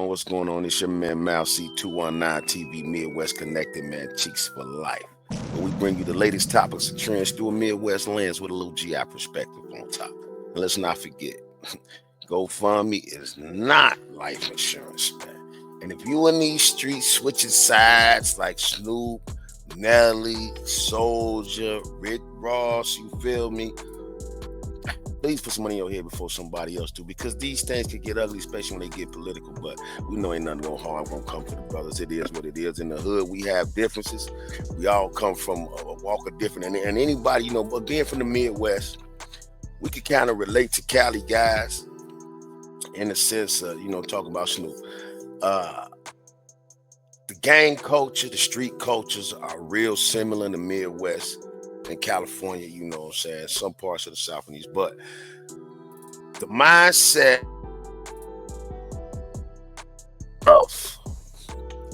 What's going on? It's your man Mal C219 TV Midwest Connected, man. Cheeks for life. Where we bring you the latest topics and trends through a Midwest lens with a little GI perspective on top. And let's not forget, GoFundMe is not life insurance, man. And if you in these streets switching sides like Snoop, Nelly, Soulja, Rick Ross, you feel me? Please put some money in your head before somebody else do, because these things could get ugly, especially when they get political. But we know ain't nothing harm gonna come to the brothers. It is what it is. In the hood, we have differences. We all come from a walk of different. And anybody, you know, but being from the Midwest, we could kind of relate to Cali guys in the sense of, you know, talking about Snoop. The gang culture, the street cultures are real similar in the Midwest. In California, you know what I'm saying, some parts of the South and East, but the mindset of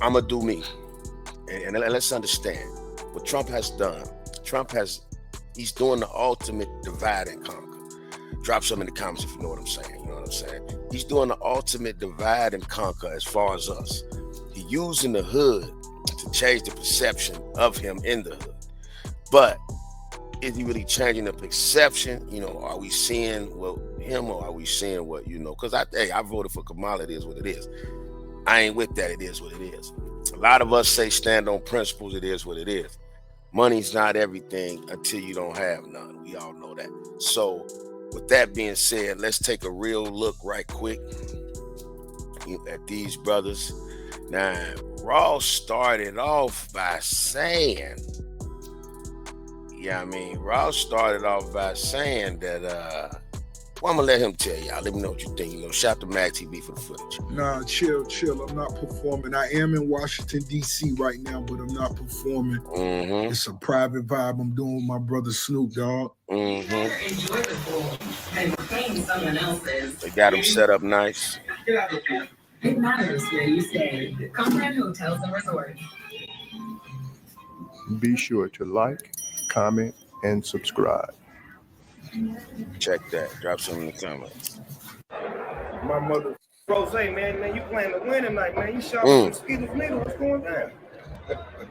I'm gonna do me, and let's understand what Trump has done. He's doing the ultimate divide and conquer. Drop some in the comments if you know what I'm saying. You know what I'm saying? He's doing the ultimate divide and conquer as far as us. He's using the hood to change the perception of him in the hood, but is he really changing the perception? You know, are we seeing what him, or are we seeing what, you know? Because I voted for Kamala. It is what it is. I ain't with that. It is what it is. A lot of us say stand on principles. It is what it is. Money's not everything until you don't have none. We all know that. So with that being said, let's take a real look right quick at these brothers. Now, Ross started off by saying, Ross started off by saying that, well, I'm going to let him tell y'all. Let me know what you think. You know, shout to Mag TV for the footage. Nah, chill. I'm not performing. I am in Washington, D.C. right now, but I'm not performing. Mm-hmm. It's a private vibe I'm doing with my brother Snoop, dog. Mm-hmm. They got him set up nice. It matters where you stay. Conrad Hotels and Resorts. Be sure to like, comment, and subscribe. Check that. Drop some in the comments. My mother. Rose, man, you playing to win tonight, man. You shot some Skeeter's needle. What's going down?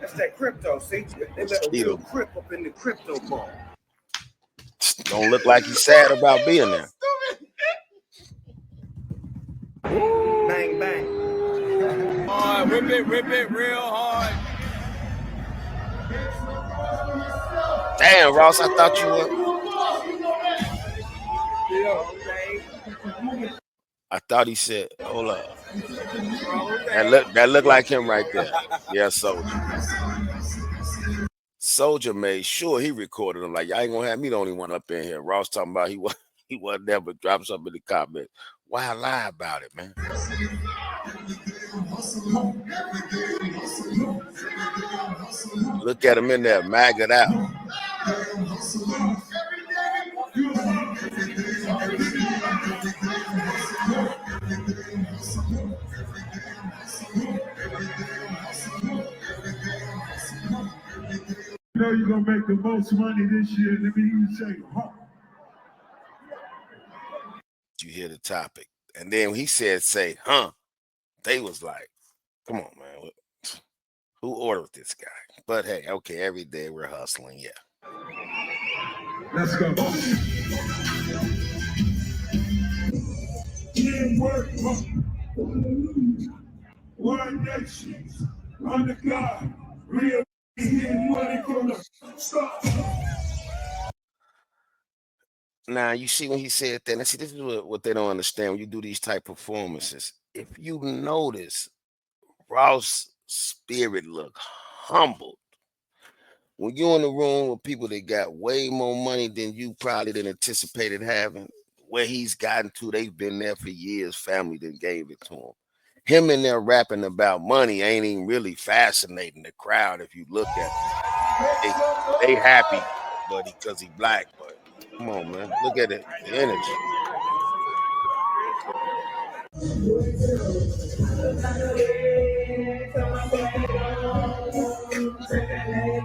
That's that crypto, see? They let a real crip up in the crypto ball. Don't look like he's sad about being there. Bang, bang. Hard, rip it real hard. Damn, Ross, I thought you were. I thought he said, hold up. That looked like him right there. Yeah, Soulja made sure he recorded him. Like, y'all ain't gonna have me the only one up in here. Ross talking about he wasn't there, but drop something in the comments. Why lie about it, man? Look at him in there, MAGA'd out. You know you're gonna make the most money this year. Let me hear you say, huh? You hear the topic. And then when he said, say, huh? They was like, come on, man. Who ordered this guy? But hey, okay, every day we're hustling, yeah. Let's go. Teamwork, one nation, under God, real money gonna stop. Now, you see when he said that, and see, this is what they don't understand when you do these type of performances. If you notice, Ross' spirit look humbled. When you're in the room with people that got way more money than you probably didn't anticipated having, where he's gotten to, they've been there for years, family that gave it to him. Him in there rapping about money ain't even really fascinating the crowd if you look at it. They happy, buddy, because he black, but come on, man. Look at it, the energy.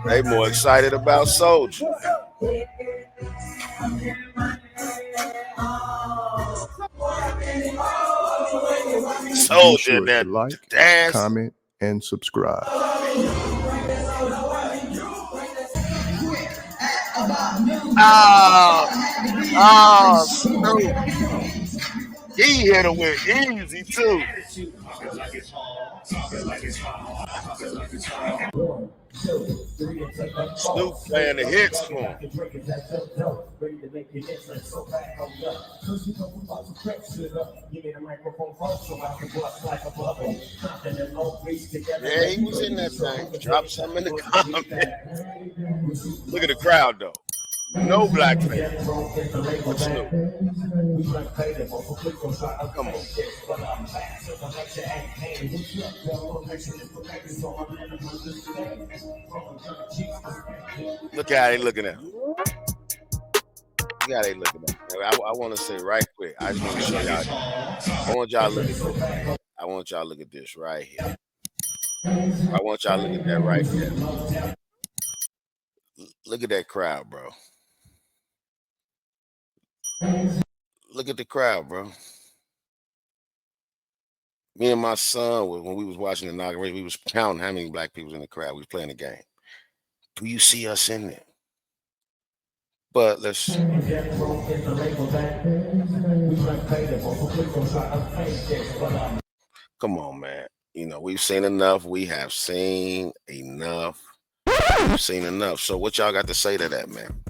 They more excited about Soulja. be Soulja sure to that like, dance. comment, and subscribe. Snoop. He hit him with easy too. Snoop playing the hits for him. Yeah, he was in that thing. Drop something in the comments. Look at the crowd though. No blackface. But Snoop. Come on. Look how they looking at him. Look how they looking at him. I want to say right quick. I just want to show y'all. I want y'all to look at this. I want y'all to look at this right here. I want y'all to look at that right there. Look at that crowd, bro. Look at the crowd, bro. Me and my son, when we was watching the inauguration, we was counting how many black people was in the crowd. We was playing the game. Do you see us in there? But let's come on, man. You know, we've seen enough. We have seen enough. We've seen enough. So what y'all got to say to that, man?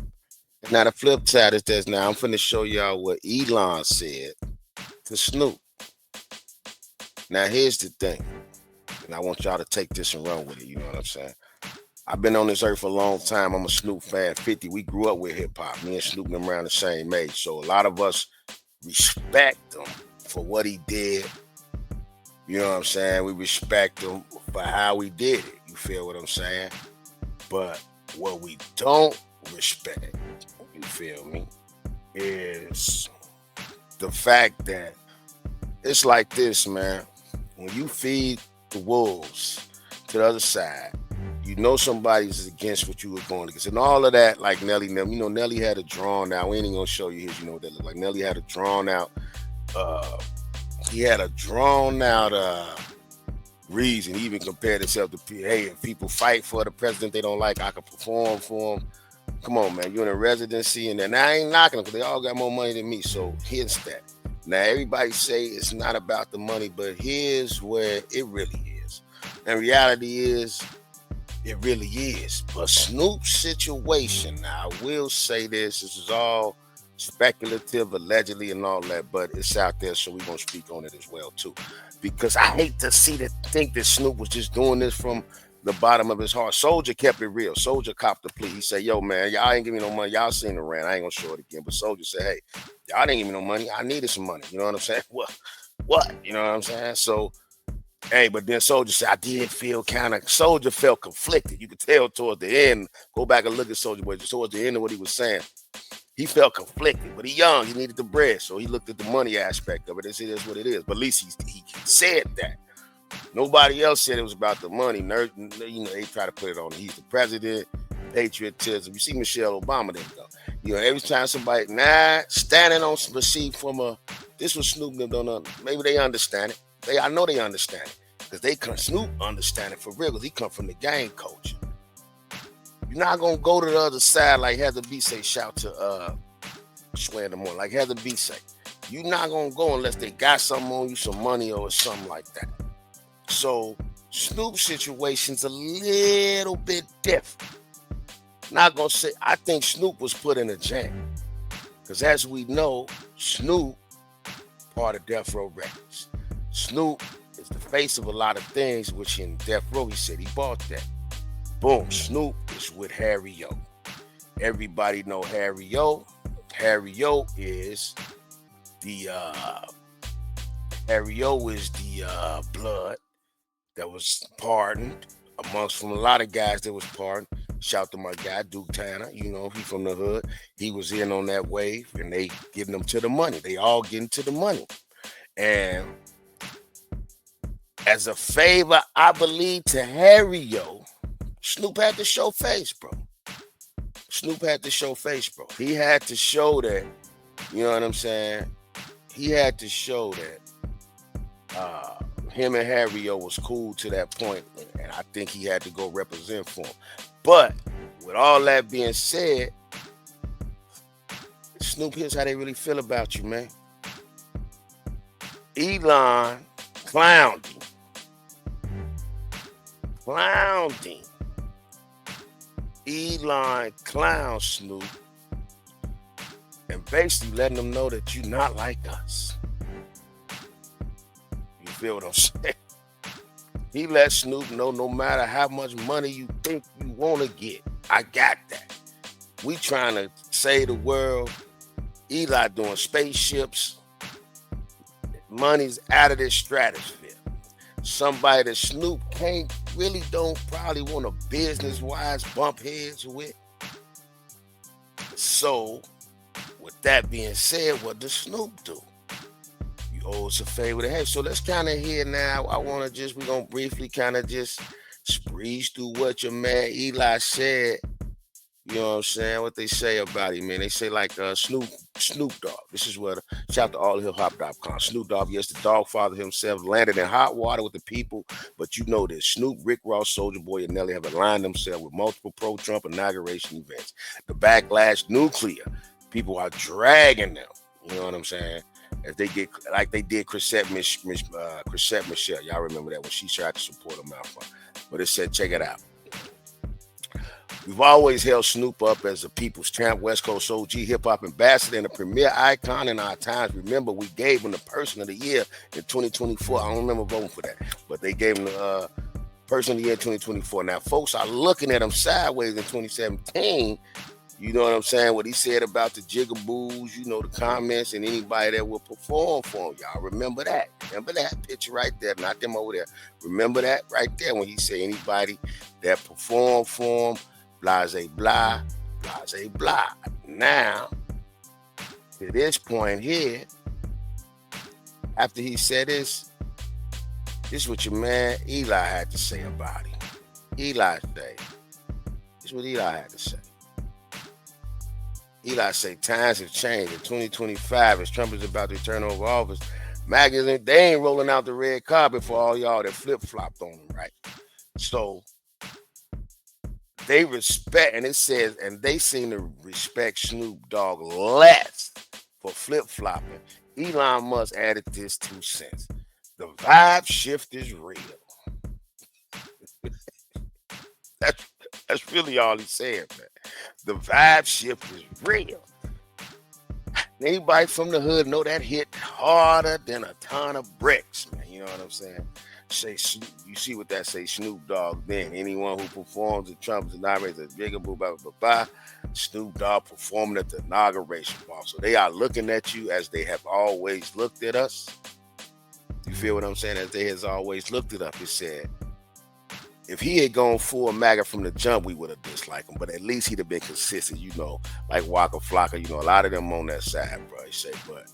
Now the flip side is this. Now I'm finna show y'all what Elon said to Snoop. Now here's the thing. And I want y'all to take this and run with it. You know what I'm saying? I've been on this earth for a long time. I'm a Snoop fan. 50. We grew up with hip hop. Me and Snoop been around the same age. So a lot of us respect him for what he did. You know what I'm saying? We respect him for how he did it. You feel what I'm saying? But what we don't respect, you feel me, is the fact that it's like this, man. When you feed the wolves to the other side, you know somebody's against what you were going against. And all of that, like Nelly, you know, Nelly had a drawn out. We ain't even gonna show you his, you know what that look like. Nelly had a drawn out, reason. He even compared himself to, hey, if people fight for the president they don't like, I can perform for them. Come on, man, you're in a residency, and then I ain't knocking them because they all got more money than me. So here's that. Now everybody say it's not about the money, but here's where it really is. And reality is, it really is. But Snoop's situation, now I will say this is all speculative, allegedly, and all that, but it's out there, so we're gonna speak on it as well too. Because I hate to think that Snoop was just doing this from the bottom of his heart. Soulja kept it real. Soulja copped the plea. He said, yo, man, y'all ain't give me no money. Y'all seen the rant. I ain't gonna show it again. But Soulja said, hey, y'all didn't give me no money. I needed some money. You know what I'm saying? What? You know what I'm saying? So, hey, but then Soulja said, I did feel Soulja felt conflicted. You could tell towards the end. Go back and look at Soulja Boy. Towards the end of what he was saying, he felt conflicted, but he young. He needed the bread. So he looked at the money aspect of it. It is what it is. But at least he said that. Nobody else said it was about the money. You know, they try to put it on. He's the president, patriotism. You see Michelle Obama there, though. You know, every time somebody, standing on some receipt from this was Snoop, maybe they understand it. I know they understand it. Because Snoop understand it for real, because he come from the gang culture. You're not going to go to the other side like Heather B say, shout to Swear in the Morning, like Heather B say. You're not going to go unless they got something on you, some money or something like that. So Snoop's situation's a little bit different. Not gonna say I think Snoop was put in a jam. Because as we know, Snoop, part of Death Row Records. Snoop is the face of a lot of things, which in Death Row, he said he bought that. Boom, Snoop is with Harry O. Everybody know Harry O. Harry O is the blood that was pardoned from a lot of guys that was pardoned. Shout to my guy, Duke Tanner. You know, he from the hood. He was in on that wave, and they getting them to the money. They all getting to the money. And as a favor, I believe, to Harry O, Snoop had to show face, bro. Snoop had to show face, bro. He had to show that, you know what I'm saying? He had to show that, him and Harry was cool to that point, and I think he had to go represent for him. But with all that being said, Snoop, here's how they really feel about you, man. Elon clowned him. Elon clowned Snoop and basically letting them know that you're not like us. You feel what I'm saying? He let Snoop know no matter how much money you think you want to get, I got that. We trying to save the world. Eli doing spaceships. Money's out of this stratosphere. Somebody that Snoop don't probably want to business-wise bump heads with. So, with that being said, what does Snoop do? You owe us a favor to have. So let's kind of hear now. We're going to briefly kind of just breeze through what your man Eli said. You know what I'm saying? What they say about him, man. They say like Snoop Dogg. This is what, shout out to allhillhop.com. Snoop Dogg, yes, the dog father himself, landed in hot water with the people. But you know this. Snoop, Rick Ross, Soulja Boy, and Nelly have aligned themselves with multiple pro-Trump inauguration events. The backlash nuclear. People are dragging them. You know what I'm saying? As they get, like they did Chrisette Michelle. Y'all remember that when she tried to support him out front. But it said, check it out. We've always held Snoop up as a people's champ, West Coast OG, hip-hop ambassador, and a premier icon in our times. Remember, we gave him the Person of the Year in 2024. I don't remember voting for that, but they gave him the Person of the Year in 2024. Now, folks are looking at him sideways in 2017. You know what I'm saying? What he said about the jigaboos, you know, the comments, and anybody that will perform for him. Y'all remember that? Remember that picture right there? Not them over there. Remember that right there when he said anybody that performed for him, blase blah, blase blah. Now, to this point here, after he said this is what your man Eli had to say about him. Eli say, this is what Eli had to say. Eli say times have changed. In 2025, as Trump is about to turn over office, MAGA, they ain't rolling out the red carpet for all y'all that flip-flopped on them, right? So they respect, and it says, and they seem to respect Snoop Dogg less for flip-flopping. Elon Musk added this 2 cents. The vibe shift is real. That's really all he said, man. The vibe shift is real. Anybody from the hood know that hit harder than a ton of bricks, man. You know what I'm saying? Say you see what that say, Snoop Dogg. Then anyone who performs at Trump's inauguration, blah, blah, blah, blah, Snoop Dogg performing at the inauguration ball. So they are looking at you as they have always looked at us. You feel what I'm saying? As they has always looked at us. It said, if he had gone full MAGA from the jump, we would have disliked him. But at least he'd have been consistent, you know, like Waka Flocka. You know, a lot of them on that side, bro. He say, but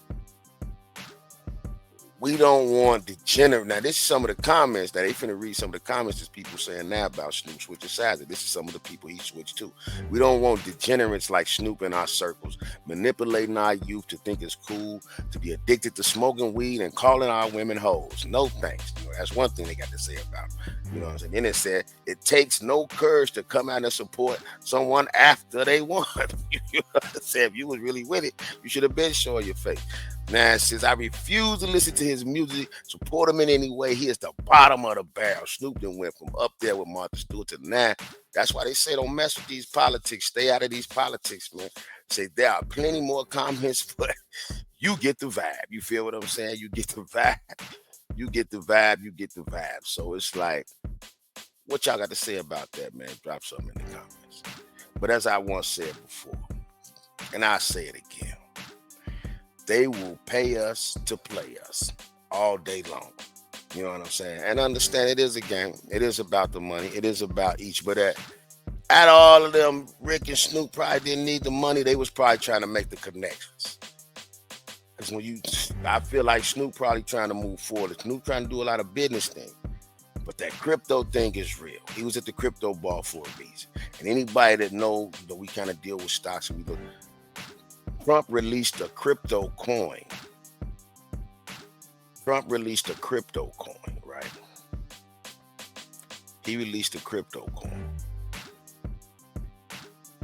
we don't want degenerate. Now, this is some of the comments that they finna read. Some of the comments that people saying now about Snoop switching sides. This is some of the people he switched to. We don't want degenerates like Snoop in our circles, manipulating our youth to think it's cool to be addicted to smoking weed and calling our women hoes. No thanks. You know, that's one thing they got to say about them. You know what I'm saying? Then it said, it takes no courage to come out and support someone after they won. You know what I'm saying? If you was really with it, you should have been showing your face. Now, it says, I refuse to listen to his music, support him in any way. He is the bottom of the barrel. Snoop done went from up there with Martha Stewart to now. That's why they say don't mess with these politics. Stay out of these politics, man. Say there are plenty more comments, but you get the vibe. You feel what I'm saying? You get the vibe. You get the vibe. You get the vibe. So it's like, what y'all got to say about that, man? Drop something in the comments. But as I once said before, and I'll say it again, they will pay us to play us all day long. You know what I'm saying? And understand it is a game. It is about the money. It is about each. But at all of them, Rick and Snoop probably didn't need the money. They was probably trying to make the connections. Because I feel like Snoop probably trying to move forward. Snoop trying to do a lot of business things. But that crypto thing is real. He was at the crypto ball for a reason. And anybody that knows that we kind of deal with stocks and we look, Trump released a crypto coin. Right? he released a crypto coin.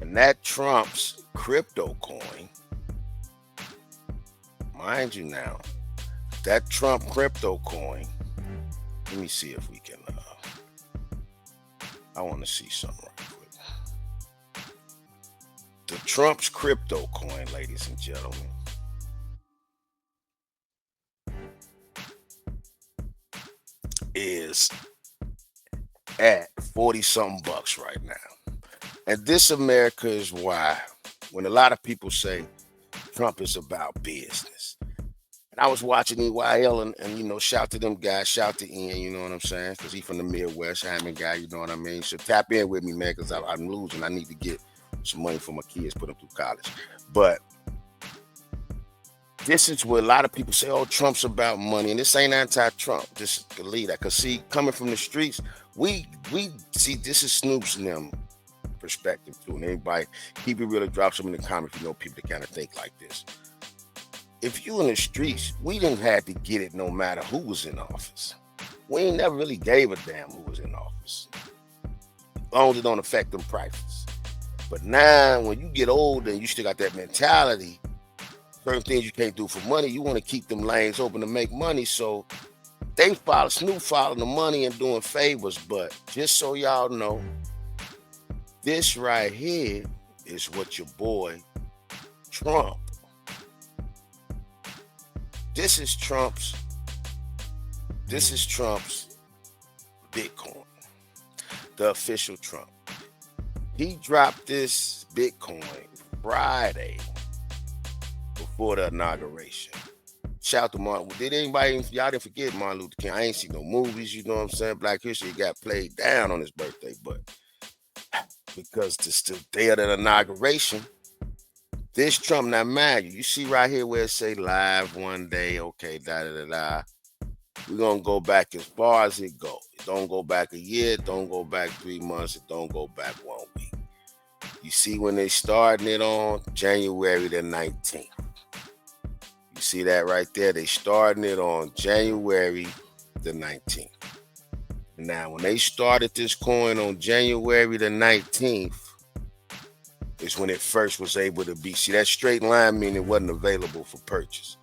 And that Trump's crypto coin, mind you now, that Trump crypto coin, let me see if we can, I want to see something right quick. The Trump's crypto coin, ladies and gentlemen, is at 40-something bucks right now. And this America is why, when a lot of people say Trump is about business. And I was watching Yall and you know, shout to them guys, shout to Ian, you know what I'm saying? Because he from the Midwest, Hammond guy, you know what I mean? So tap in with me, man, because I'm losing. I need to get some money for my kids, put them through college. But this is where a lot of people say, oh, Trump's about money. And this ain't anti-Trump. Just believe that. Because see, coming from the streets, we see this is Snoop's and them perspective too. And anybody, keep it real, drop some in the comments if you know people that kind of think like this. If you in the streets, we didn't have to get it no matter who was in office. We ain't never really gave a damn who was in office. As long as it don't affect them prices. But now, when you get older and you still got that mentality, certain things you can't do for money, you want to keep them lanes open to make money. So they follow, Snoop following the money and doing favors. But just so y'all know, this right here is what your boy Trump. This is Trump's Bitcoin, the official Trump. He dropped this Bitcoin Friday before the inauguration. Shout out to Martin. Did anybody, y'all didn't forget Martin Luther King? I ain't seen no movies, you know what I'm saying? Black History got played down on his birthday, but because it's the day of the inauguration, this Trump, now MAGA, you see right here where it say live one day, okay, da-da-da-da. We're going to go back as far as it goes. It don't go back a year, it don't go back 3 months, it don't go back 1 week. You see when they starting it on January the 19th. You see that right there? They starting it on January the 19th. Now, when they started this coin on January the 19th, is when it first was able to be. See, that straight line meaning it wasn't available for purchase.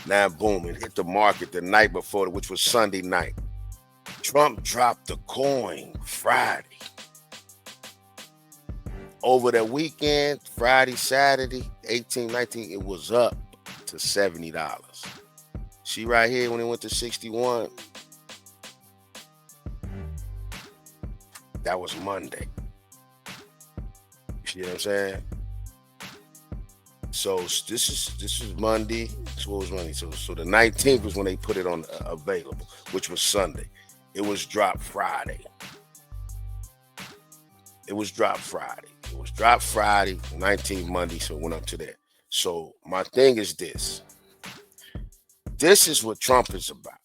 Now, boom, it hit the market the night before, which was Sunday night. Trump dropped the coin Friday. Over the weekend, Friday, Saturday, 18, 19, it was up to $70. See right here when it went to 61? That was Monday. You know what I'm saying? So this is Monday. So what was Monday? So the 19th was when they put it on available, which was Sunday. It was dropped Friday. The 19th Monday, so it went up to that. So my thing is this. This is what Trump is about.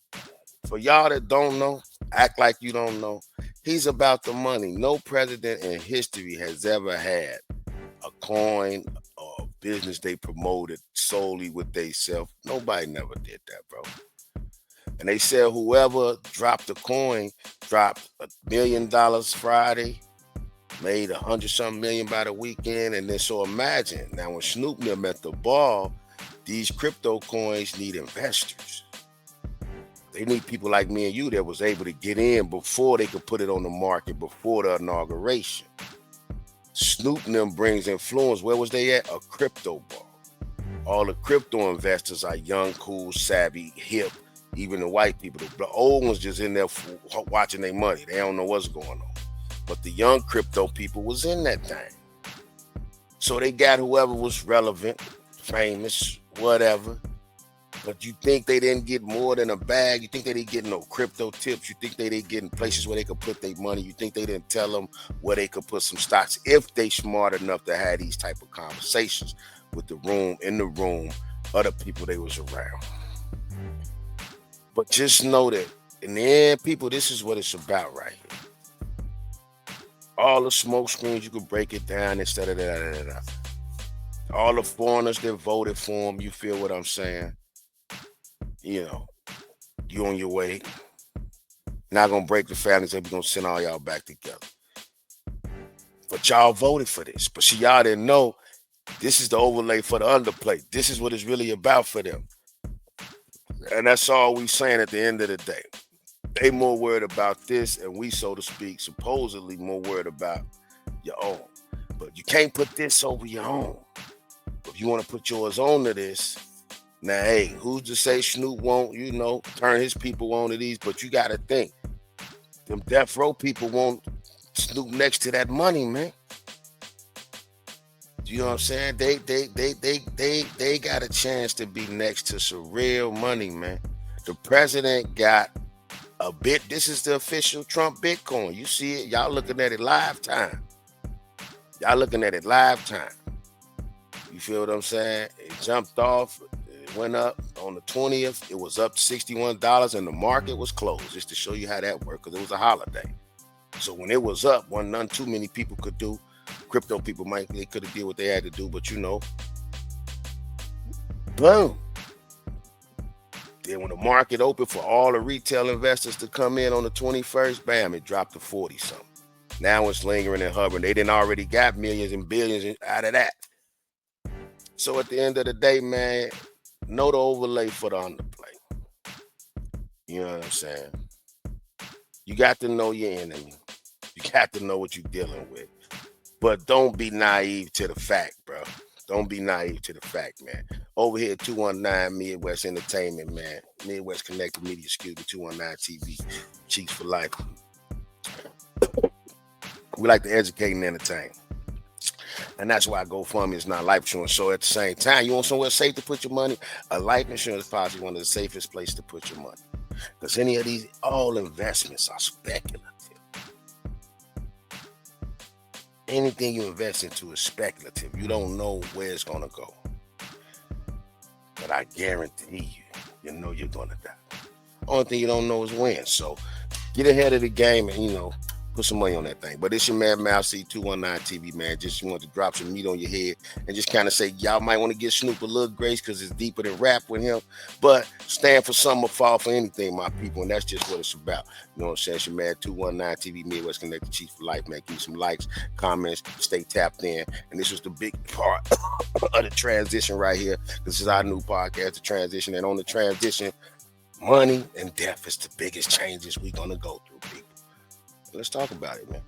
For y'all that don't know, act like you don't know. He's about the money. No president in history has ever had a coin or a business they promoted solely with themselves. Nobody never did that, bro. And they said whoever dropped the coin dropped $1 million Friday, made 100-something million by the weekend. And then so imagine, now when Snoop and them at the ball, these crypto coins need investors. They need people like me and you that was able to get in before they could put it on the market, before the inauguration. Snoop and them brings influence. Where was they at? A crypto ball. All the crypto investors are young, cool, savvy, hip, even the white people. The old ones just in there watching their money. They don't know what's going on. But the young crypto people was in that thing. So they got whoever was relevant, famous, whatever. But you think they didn't get more than a bag? You think they didn't get no crypto tips? You think they didn't get in places where they could put their money? You think they didn't tell them where they could put some stocks if they smart enough to have these type of conversations with the room, other people they was around? But just know that in the end, people, this is what it's about right here. All the smoke screens, you could break it down instead of that. All the foreigners that voted for him, you feel what I'm saying? You know, you on your way. Not gonna break the families and we're gonna send all y'all back together. But y'all voted for this. But see, y'all didn't know this is the overlay for the underplay. This is what it's really about for them. And that's all we saying at the end of the day. They more worried about this, and we, so to speak, supposedly more worried about your own. But you can't put this over your own. If you want to put yours on to this, now, hey, who's to say Snoop won't, turn his people on to these? But you got to think, them death row people want Snoop next to that money, man. You know what I'm saying? They got a chance to be next to some real money, man. The president got a bit. This is the official Trump Bitcoin. You see it. Y'all looking at it live time. You feel what I'm saying? It jumped off. It went up on the 20th. It was up to $61 and the market was closed. Just to show you how that worked, because it was a holiday. So when it was up, none too many people could do. Crypto people they could have did what they had to do, but boom. Then when the market opened for all the retail investors to come in on the 21st, bam, it dropped to 40 something. Now it's lingering and hovering. They didn't already got millions and billions out of that. So at the end of the day, man, know the overlay for the underplay. You know what I'm saying? You got to know your enemy. You got to know what you're dealing with. But don't be naive to the fact, bro. Don't be naive to the fact, man. Over here, 219 Midwest Entertainment, man. Midwest Connected Media, 219 TV. Cheeks for life. We like to educate and entertain. And that's why GoFundMe is not life insurance. So at the same time, you want somewhere safe to put your money? A life insurance policy is one of the safest places to put your money. Because any of these, all investments are speculative. Anything you invest into is speculative. You don't know where it's going to go. But I guarantee you know you're going to die. Only thing you don't know is when. So get ahead of the game and, put some money on that thing. But it's your man, Mousy, 219 TV, man. Just want to drop some meat on your head and just kind of say, y'all might want to give Snoop a little grace because it's deeper than rap with him. But stand for something or fall for anything, my people. And that's just what it's about. You know what I'm saying? It's your man, 219 TV, Midwest Connected, Chiefs for Life, man. Give me some likes, comments, stay tapped in. And this was the big part of the transition right here. This is our new podcast, The Transition. And on the transition, money and death is the biggest changes we're going to go through, people. Let's talk about it, man.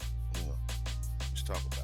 Let's talk about it.